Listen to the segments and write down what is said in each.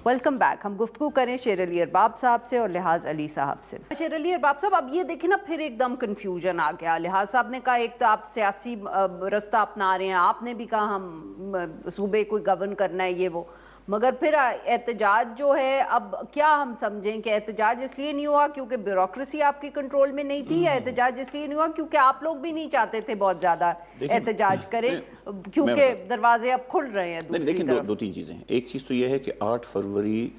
Welcome back. हम गुफ्तगू करें शेर अली अरबाब साहब से और लिहाज अली साहब से। शेर अली अरबाब साहब, अब ये देखें ना, फिर एकदम कन्फ्यूजन आ गया। लिहाज साहब ने कहा एक तो आप सियासी रास्ता अपना रहे हैं, आपने भी कहा हम सूबे को गवर्न करना है ये वो, मगर फिर एहतजाज जो है, अब क्या हम समझें कि एहतजाज इसलिए नहीं हुआ क्योंकि ब्यूरोक्रेसी आपके कंट्रोल में नहीं थी, या एहतजाज इसलिए नहीं हुआ क्योंकि आप लोग भी नहीं चाहते थे बहुत ज़्यादा एहतजाज करें क्योंकि दरवाजे अब खुल रहे हैं दूसरी लेकिन तरफ? दो तीन चीज़ें हैं। एक चीज़ तो यह है कि 8 फरवरी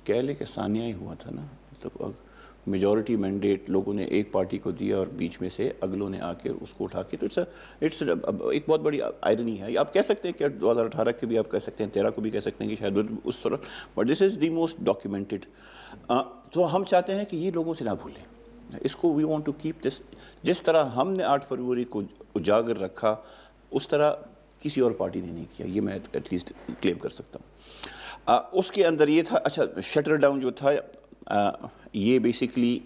कह ले कि सानिया ही हुआ था ना, मतलब मेजॉरिटी मैंडेट लोगों ने एक पार्टी को दिया और बीच में से अगलों ने आके उसको उठा के, तो इट्स एक बहुत बड़ी आयरनी है। आप कह सकते हैं कि 2018 के भी आप कह सकते हैं, 13 को भी कह सकते हैं कि शायद उस तरह, but this is the most documented. तो हम चाहते हैं कि ये लोगों से ना भूलें इसको। We want to keep this, जिस तरह हमने 8 फरवरी को उजागर रखा उस तरह किसी और पार्टी ने नहीं किया, ये मैं एटलीस्ट क्लेम कर सकता हूँ। उसके अंदर ये था, अच्छा शटर डाउन जो था ये बेसिकली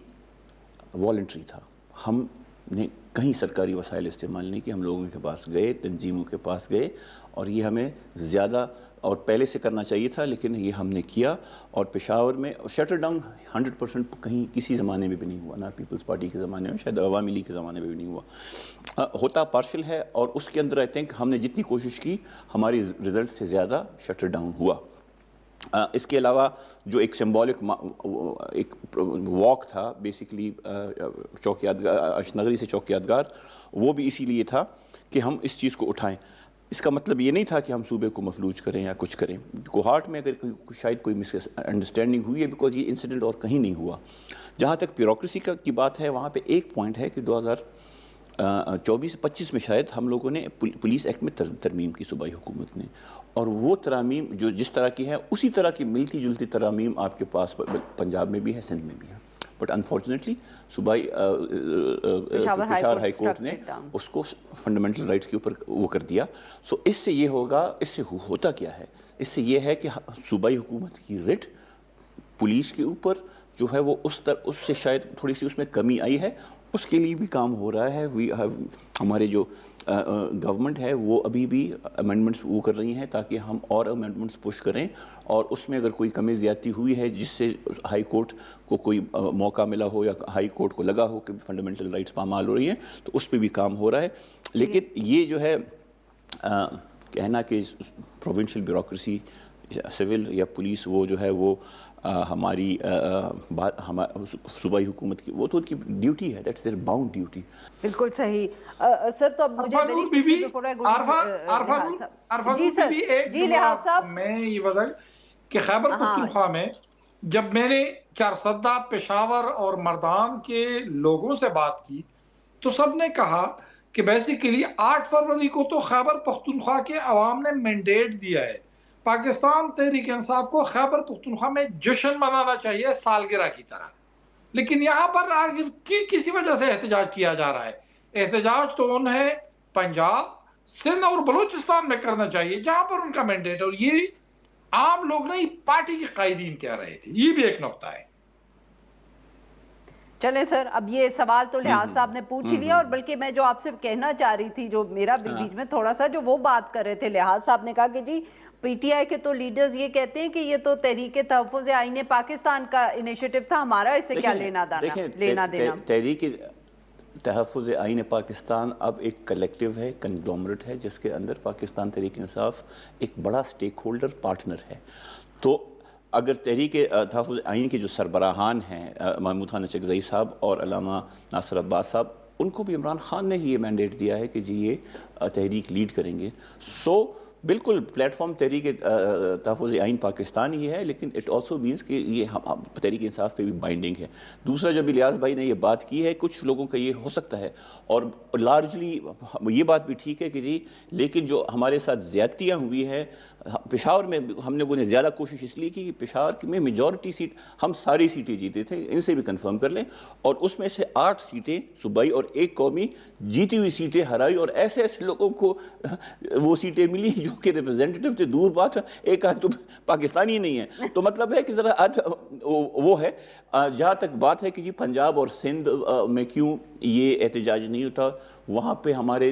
वॉलंटरी था। हमने कहीं सरकारी वसाइल इस्तेमाल नहीं किए, हम लोगों के पास गए, तंजीमों के पास गए, और ये हमें ज़्यादा और पहले से करना चाहिए था, लेकिन ये हमने किया। और पेशावर में शटर डाउन 100% कहीं किसी ज़माने में भी नहीं हुआ, ना पीपल्स पार्टी के ज़माने में, शायद अवामी लीग के ज़माने में भी नहीं हुआ। होता पार्शल है, और उसके अंदर आई थिंक हमने जितनी कोशिश की हमारी रिज़ल्ट से ज़्यादा शटर डाउन हुआ। इसके अलावा जो एक सिंबॉलिक एक वॉक था बेसिकली चौक यादगार, अशनगरी से चौक यादगार, वो भी इसीलिए था कि हम इस चीज़ को उठाएं। इसका मतलब ये नहीं था कि हम सूबे को मफलूज करें या कुछ करें। कोहाट में अगर शायद कोई मिसअंडरस्टैंडिंग हुई है, बिकॉज ये इंसिडेंट और कहीं नहीं हुआ। जहाँ तक ब्यूरोक्रेसी की बात है, वहाँ पे एक पॉइंट है कि 2024-25 में शायद हम लोगों ने पुलिस एक्ट में तरमीम की सूबाई हुकूमत ने, और वो तरमीम जो जिस तरह की है उसी तरह की मिलती जुलती तरमीम आपके पास पंजाब में भी है, सिंध में भी है। बट अनफॉर्चुनेटली सूबाई पेशावर हाई कोर्ट ने उसको फंडामेंटल राइट्स के ऊपर वो कर दिया। सो इससे ये होगा, इससे होता क्या है, इससे ये है कि सूबाई हुकूमत की रिट पुलिस के ऊपर जो है वो उससे शायद थोड़ी सी उसमें कमी आई है, उसके लिए भी काम हो रहा है। हमारे जो गवर्नमेंट है वो अभी भी अमेंडमेंट्स वो कर रही हैं ताकि हम और अमेंडमेंट्स पुश करें, और उसमें अगर कोई कमी ज़्यादती हुई है जिससे हाई कोर्ट को कोई मौका मिला हो या हाई कोर्ट को लगा हो कि फंडामेंटल राइट्स पामाल हो रही हैं, तो उस पर भी काम हो रहा है। लेकिन ये जो है कहना कि प्रोविंशियल ब्यूरोक्रेसी, सिविल या पुलिस वो जो है वो हमारी सूबाई हुकूमत की वो तो उनकी ड्यूटी है, दैट्स देयर बाउंड ड्यूटी। बिल्कुल सही। सर तो अब मुझे जी सर, जी लिहाज साहब, मैं ये बदल कि खैबर पख्तूनख्वा में जब मैंने चारसदा, पेशावर और मर्दान के लोगों से बात की तो सब ने कहा कि बेसिकली 8 फरवरी को तो खैबर पख्तूनख्वा के अवाम ने मैंडेट दिया है। पाकिस्तान तहरीक इंसाफ को खैबर पख्तूनख्वा में जश्न मनाना चाहिए सालगिरह की तरह, लेकिन यहाँ पर आखिर किसी वजह से एहतजाज किया जा रहा है। एहतजाज तो उन्हें पंजाब, सिंध और बलूचिस्तान में करना चाहिए जहां पर उनका मैंडेट, और ये आम लोग नहीं पार्टी के कायदीन कह रहे थे। ये भी एक नुकता है। चले सर, अब ये सवाल तो लिहाज साहब ने पूछ ही लिया, और बल्कि मैं जो आपसे कहना चाह रही थी, जो मेरा बीच में थोड़ा सा जो वो बात कर रहे थे, लिहाज साहब ने कहा कि जी पीटीआई के तो लीडर्स ये कहते हैं कि ये तो तहरीक तहफ़्फ़ुज़ आईन पाकिस्तान का इनिशिएटिव था, हमारा इससे क्या लेना देना। तहरीक तहफ़्फ़ुज़ आईन पाकिस्तान अब एक कलेक्टिव है, कंग्लोमरेट है, जिसके अंदर पाकिस्तान तहरीक इंसाफ एक बड़ा स्टेक होल्डर पार्टनर है। तो अगर तहरीक तहफ़्फ़ुज़ आईन के जो सरबराहान हैं महमूद खान चगज़ई साहब और अल्लामा नासिर अब्बास साहब, उनको भी इमरान खान ने ही ये मैंडेट दिया है कि जी ये तहरीक लीड करेंगे। सो बिल्कुल प्लेटफॉर्म तहरीक तहफ़्फ़ुज़ आईन पाकिस्तान ही है, लेकिन इट ऑल्सो मीन्स कि ये हम तहरीक इंसाफ पे भी बाइंडिंग है। दूसरा जो भी लियाज़ भाई ने ये बात की है, कुछ लोगों का ये हो सकता है, और लार्जली ये बात भी ठीक है कि जी, लेकिन जो हमारे साथ ज़्यादतियाँ हुई है पेशावर में, हमने उन्हें ज़्यादा कोशिश इसलिए की कि पेशावर में मेजॉरिटी सीट हम सारी सीटें जीते थे, इनसे भी कंफर्म कर लें, और उसमें से 8 सीटें सूबाई और 1 कौमी जीती हुई सीटें हराई, और ऐसे ऐसे लोगों को वो सीटें मिली जो कि रिप्रेजेंटेटिव थे, दूर बात, एक आध तो पाकिस्तानी ही नहीं है। तो मतलब है कि ज़रा आज वो है। जहाँ तक बात है कि जी पंजाब और सिंध में क्यों ये एहतजाज नहीं होता, وہاں پہ ہمارے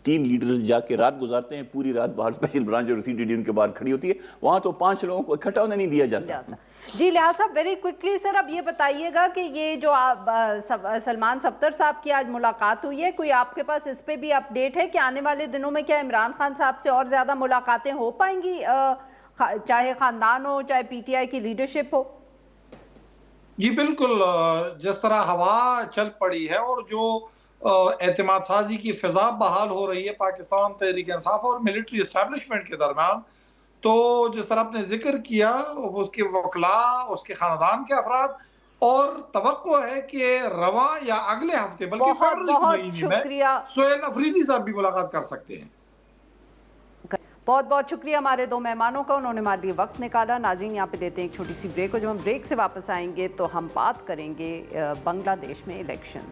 3 لیڈرز جا کے رات گزارتے ہیں، پوری رات باہر اسپیشل برانچ اور CTD ان کے باہر کھڑی ہوتی ہے، وہاں تو 5 لوگوں کو اکٹھا ہونے نہیں دیا جاتا۔ جی لحاظ صاحب ویری کوئکلی سر اب یہ بتائیے گا کہ یہ جو سلمان صفدر صاحب کی آج ملاقات ہوئی ہے، کوئی آپ کے پاس اس پہ بھی اپڈیٹ ہے کہ آنے والے دنوں میں کیا عمران خان صاحب سے اور زیادہ ملاقاتیں ہو پائیں گی، چاہے خاندان ہو چاہے PTI کی لیڈرشپ ہو؟ جی بالکل، جس طرح ہوا چل پڑی ہے اور جو اعتماد سازی کی فضا بحال ہو رہی ہے پاکستان تحریک انصاف اور ملٹری اسٹیبلشمنٹ کے درمیان، تو جس طرح آپ نے ذکر کیا اس کے وکلاء، اس کے خاندان کے افراد، اور توقع ہے کہ رواں یا اگلے ہفتے بلکہ فروری کے مہینے میں سہیل افریدی صاحب بھی ملاقات کر سکتے ہیں۔ بہت بہت شکریہ ہمارے 2 مہمانوں کا، انہوں نے ہمارے لیے وقت نکالا۔ ناظرین یہاں پہ دیتے ہیں ایک چھوٹی سی بریک، اور جب ہم بریک سے واپس آئیں گے تو ہم بات کریں گے بنگلہ دیش میں الیکشنز